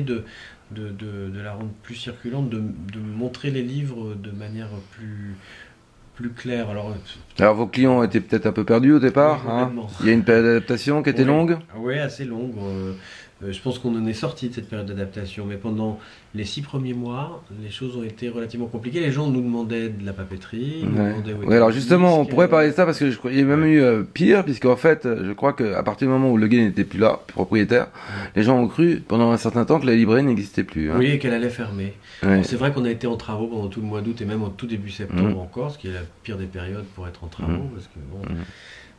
de la rendre plus circulante, de montrer les livres de manière plus claire. Alors vos clients étaient peut-être un peu perdus au Oui, départ, hein? complètement. Il y a une période d'adaptation qui était Oui, longue? ouais, assez longue. Je pense qu'on en est sorti de cette période d'adaptation, mais pendant les 6 premiers mois, les choses ont été relativement compliquées. Les gens nous demandaient de la papeterie, ils nous Ouais. demandaient où Ouais, étaient alors les justement, on disques. pourrait parler de ça parce que je crois qu'il y a même eu pire, puisqu'en fait, je crois qu'à partir du moment où le gars n'était plus là, propriétaire, les gens ont cru pendant un certain temps que la librairie n'existait plus, hein. Oui, et qu'elle allait fermer. Ouais. Alors, c'est vrai qu'on a été en travaux pendant tout le mois d'août et même en tout début septembre encore, ce qui est la pire des périodes pour être en travaux, parce que bon,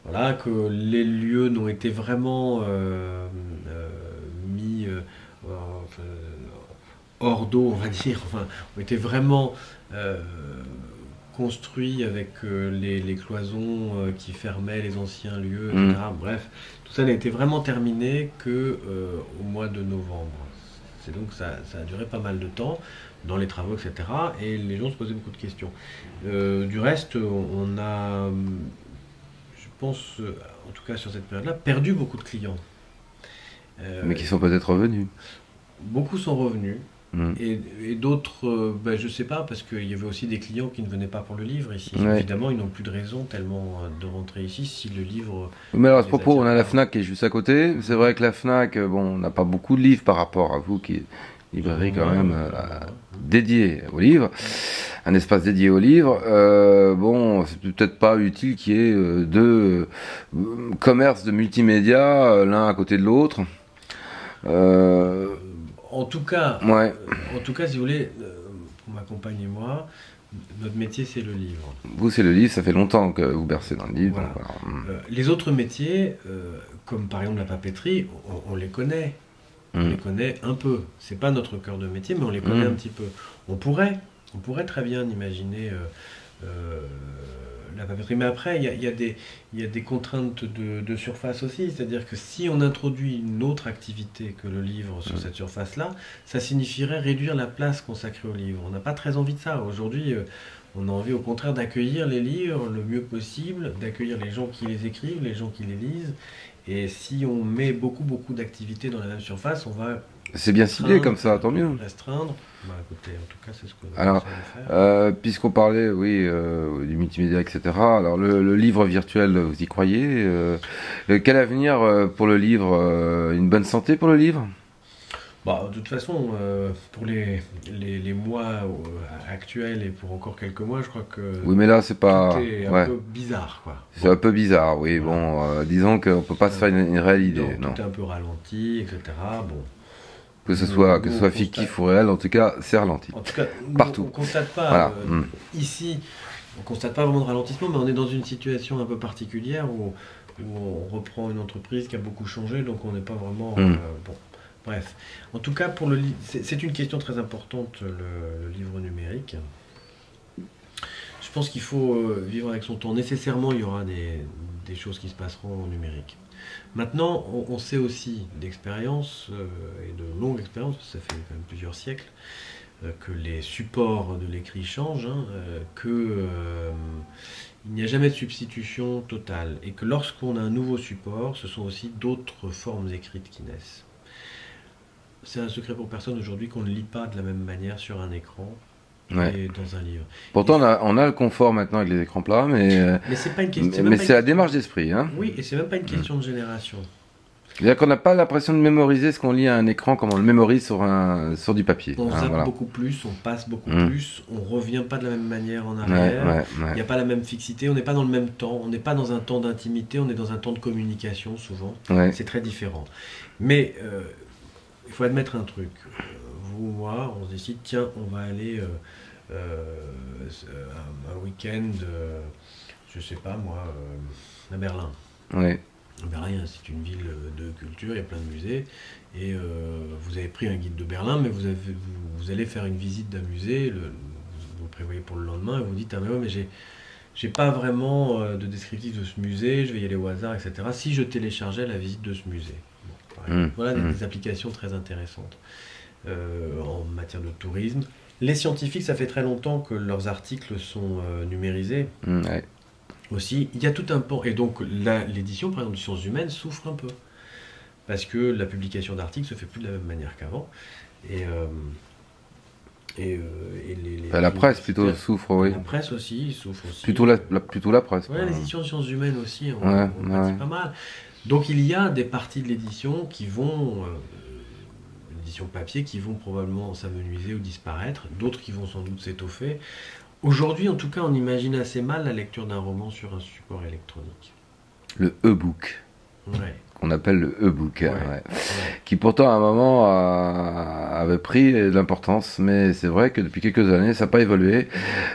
voilà, que les lieux n'ont été vraiment mis enfin, hors d'eau, on va dire, enfin, ont été vraiment construits avec les cloisons qui fermaient les anciens lieux, etc. Bref, tout ça n'a été vraiment terminé que au mois de novembre. C'est donc ça a duré pas mal de temps dans les travaux, etc. Et les gens se posaient beaucoup de questions. Du reste, on a, je pense, en tout cas sur cette période-là, perdu beaucoup de clients. Mais qui sont peut-être revenus. Beaucoup sont revenus. Mm. Et d'autres, je sais pas, parce qu'il y avait aussi des clients qui ne venaient pas pour le livre ici. Ouais. Évidemment, ils n'ont plus de raison tellement de rentrer ici si le livre. Mais alors à ce les propos, attire on a la pas. FNAC qui est juste à côté. C'est vrai que la FNAC, bon, on n'a pas beaucoup de livres par rapport à vous qui est librairie quand même dédiée aux livres, un espace dédié aux livres. Bon, c'est peut-être pas utile qu'il y ait deux commerces de multimédia l'un à côté de l'autre. En tout cas, Ouais. si vous voulez, pour ma compagne et moi, notre métier c'est le livre. Vous, c'est le livre, ça fait longtemps que vous bercez dans le livre. Voilà. Donc, voilà. Les autres métiers, comme par exemple la papeterie, on les connaît. On les connaît un peu. C'est pas notre cœur de métier, mais on les connaît un petit peu. On pourrait très bien imaginer la papeterie. Mais après, il y a des contraintes de surface aussi. C'est-à-dire que si on introduit une autre activité que le livre sur cette surface-là, ça signifierait réduire la place consacrée au livre. On n'a pas très envie de ça. Aujourd'hui, on a envie au contraire d'accueillir les livres le mieux possible, d'accueillir les gens qui les écrivent, les gens qui les lisent. Et si on met beaucoup d'activités dans la même surface, on va C'est bien ciblé comme ça, tant mieux. restreindre. Bah, écoutez, en tout cas, c'est ce qu'on Alors, essaie de faire. puisqu'on parlait, oui, du multimédia, etc. Alors, le livre virtuel, vous y croyez? Quel avenir pour le livre? Une bonne santé pour le livre? Bah, de toute façon, pour les mois actuels et pour encore quelques mois, je crois que Oui, mais là, c'est pas... tout est un Ouais, peu bizarre, quoi. c'est un peu bizarre, oui. Bon, disons qu'on peut pas se faire une réelle idée, Non, non. tout est un peu ralenti, etc. Bon. Que ce Nous, soit on fictif constate- ou réel, en tout cas, c'est ralenti. En tout cas, nous, Partout. on constate pas Voilà. ici, on constate pas vraiment de ralentissement, mais on est dans une situation un peu particulière où on reprend une entreprise qui a beaucoup changé, donc on n'est pas vraiment bon. Bref, en tout cas pour le c'est une question très importante le livre numérique. Je pense qu'il faut vivre avec son temps. Nécessairement, il y aura des choses qui se passeront en numérique. Maintenant, on sait aussi d'expérience, et de longue expérience, parce que ça fait quand même plusieurs siècles, que les supports de l'écrit changent, hein, il n'y a jamais de substitution totale, et que lorsqu'on a un nouveau support, ce sont aussi d'autres formes écrites qui naissent. C'est un secret pour personne aujourd'hui qu'on ne lit pas de la même manière sur un écran Ouais. et dans un livre. Pourtant, on a le confort maintenant avec les écrans plats, mais Mais c'est pas une question. mais c'est la démarche d'esprit, hein. Oui, et c'est même pas une question de génération. C'est-à-dire qu'on n'a pas l'impression de mémoriser ce qu'on lit à un écran comme on le mémorise sur du papier. On zappe Voilà. beaucoup plus, on passe beaucoup Mm. plus, on revient pas de la même manière en Ouais, arrière. ouais, Il ouais. n'y a pas la même fixité, on n'est pas dans le même temps, on n'est pas dans un temps d'intimité, on est dans un temps de communication souvent. Ouais. C'est très différent. Mais il faut admettre un truc. Vous, moi, on se décide, tiens, on va aller un week-end, je sais pas moi, à Berlin. Ouais. Berlin, c'est une ville de culture, il y a plein de musées. Et vous avez pris un guide de Berlin, mais vous allez faire une visite d'un musée, vous le prévoyez pour le lendemain, et vous dites, ah mais ouais, mais j'ai pas vraiment de descriptif de ce musée, je vais y aller au hasard, etc. Si je téléchargeais la visite de ce musée. Bon, pareil. Voilà des applications très intéressantes en matière de tourisme. Les scientifiques, ça fait très longtemps que leurs articles sont numérisés. Ouais. Aussi, il y a tout un pan. Et donc, l'édition, par exemple, de Sciences Humaines souffre un peu. Parce que la publication d'articles se fait plus de la même manière qu'avant. La presse plutôt souffre, oui. La presse aussi souffre aussi. Plutôt la presse. Ouais, l'édition de sciences humaines aussi, on pratique pas mal. Donc il y a des parties de l'édition qui vont, l'édition papier, qui vont probablement s'amenuiser ou disparaître, d'autres qui vont sans doute s'étoffer. Aujourd'hui, en tout cas, on imagine assez mal la lecture d'un roman sur un support électronique. Le e-book. Ouais. Qu'on appelle le e-book, qui pourtant à un moment avait pris de l'importance, mais c'est vrai que depuis quelques années ça n'a pas évolué.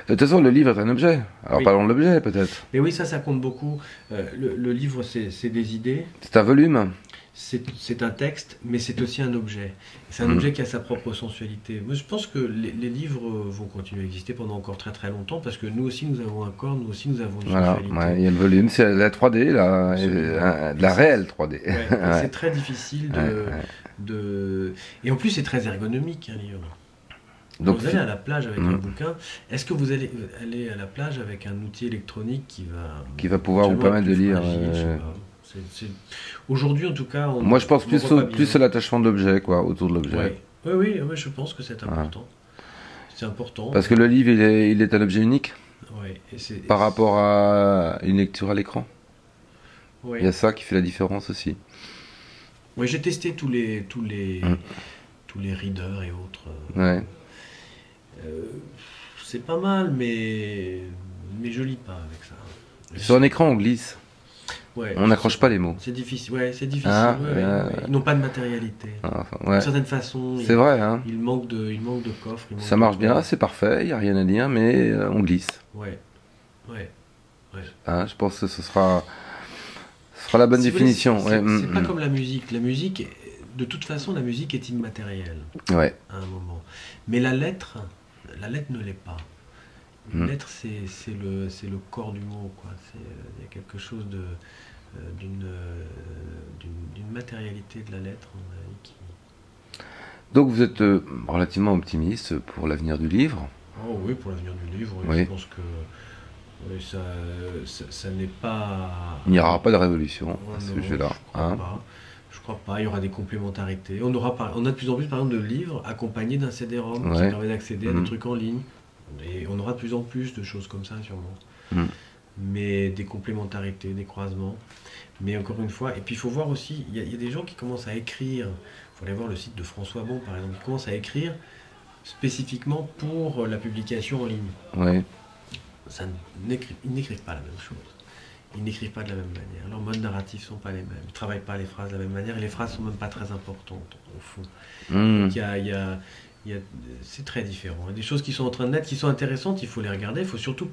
De toute façon, le livre est un objet. Alors parlons de l'objet peut-être. Mais oui, ça compte beaucoup. Le livre, c'est des idées. C'est un volume. C'est un texte, mais c'est aussi un objet. C'est un objet qui a sa propre sensualité. Moi, je pense que les livres vont continuer à exister pendant encore très très longtemps, parce que nous aussi, nous avons un corps, nous aussi, nous avons une sensualité. Il y a le volume, c'est la 3D, là, de la réelle 3D. C'est très difficile de... Et en plus, c'est très ergonomique, un livre. Donc, vous allez à la plage avec un bouquin, est-ce que vous allez aller à la plage avec un outil électronique qui va pouvoir vous permettre de lire Aujourd'hui, en tout cas, moi je pense plus à l'attachement d'objets, quoi, autour de l'objet. Oui, je pense que c'est important. C'est important. Parce que le livre, il est un objet unique. Par rapport à une lecture à l'écran. Il y a ça qui fait la différence aussi. Oui, j'ai testé tous les readers et autres. C'est pas mal, mais je lis pas avec ça. Sur un écran, on glisse. On n'accroche pas les mots. C'est difficile. C'est difficile. Ils n'ont pas de matérialité. D'une certaine façon. C'est vrai. Hein. Il manque de coffre. Ça marche bien, c'est parfait. Il n'y a rien à dire, mais on glisse. Je pense que ce sera la bonne définition. C'est pas comme la musique. La musique, de toute façon, la musique est immatérielle. À un moment. Mais la lettre ne l'est pas. Une lettre, c'est le corps du mot, quoi. Il y a quelque chose d'une matérialité de la lettre qui... Donc vous êtes relativement optimiste pour l'avenir du livre. Oh oui, pour l'avenir du livre, je pense que ça n'est pas... Il n'y aura pas de révolution à ce sujet-là. Je crois pas, il y aura des complémentarités. On a de plus en plus, par exemple, de livres accompagnés d'un CD-ROM qui permet d'accéder à des trucs en ligne. Et on aura de plus en plus de choses comme ça, sûrement. Mais des complémentarités, des croisements. Mais encore une fois, et puis il faut voir aussi, il y a des gens qui commencent à écrire. Il faut aller voir le site de François Bon, par exemple. Ils commencent à écrire spécifiquement pour la publication en ligne. Ils n'écrivent pas la même chose. Ils n'écrivent pas de la même manière. Leurs modes narratifs ne sont pas les mêmes. Ils ne travaillent pas les phrases de la même manière. Et les phrases ne sont même pas très importantes, au fond. Donc c'est très différent. Il y a des choses qui sont en train de naître, qui sont intéressantes, il faut les regarder. Il ne faut surtout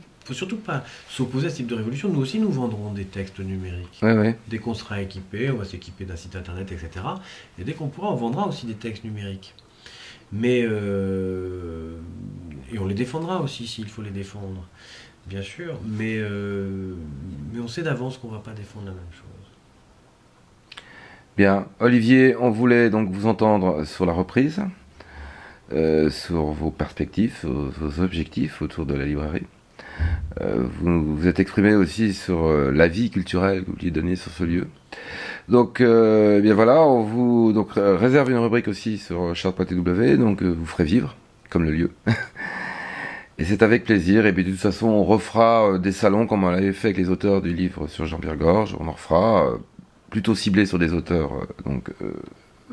pas s'opposer à ce type de révolution. Nous aussi, nous vendrons des textes numériques. Dès qu'on sera équipé, on va s'équiper d'un site internet, etc. Et dès qu'on pourra, on vendra aussi des textes numériques. Mais et on les défendra aussi s'il faut les défendre, bien sûr. Mais on sait d'avance qu'on ne va pas défendre la même chose. Bien, Olivier, on voulait donc vous entendre sur la reprise. Sur vos perspectives, vos objectifs autour de la librairie. Vous vous êtes exprimé aussi sur la vie culturelle que vous vouliez donner sur ce lieu. Donc, bien voilà, on vous réserve une rubrique aussi sur Chartres.tw, donc vous ferez vivre, comme le lieu. Et c'est avec plaisir, et puis de toute façon, on refera des salons comme on l'avait fait avec les auteurs du livre sur Jean-Pierre Gorge, on en refera, plutôt ciblés sur des auteurs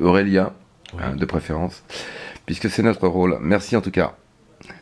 euréliens, de préférence, puisque c'est notre rôle. Merci en tout cas.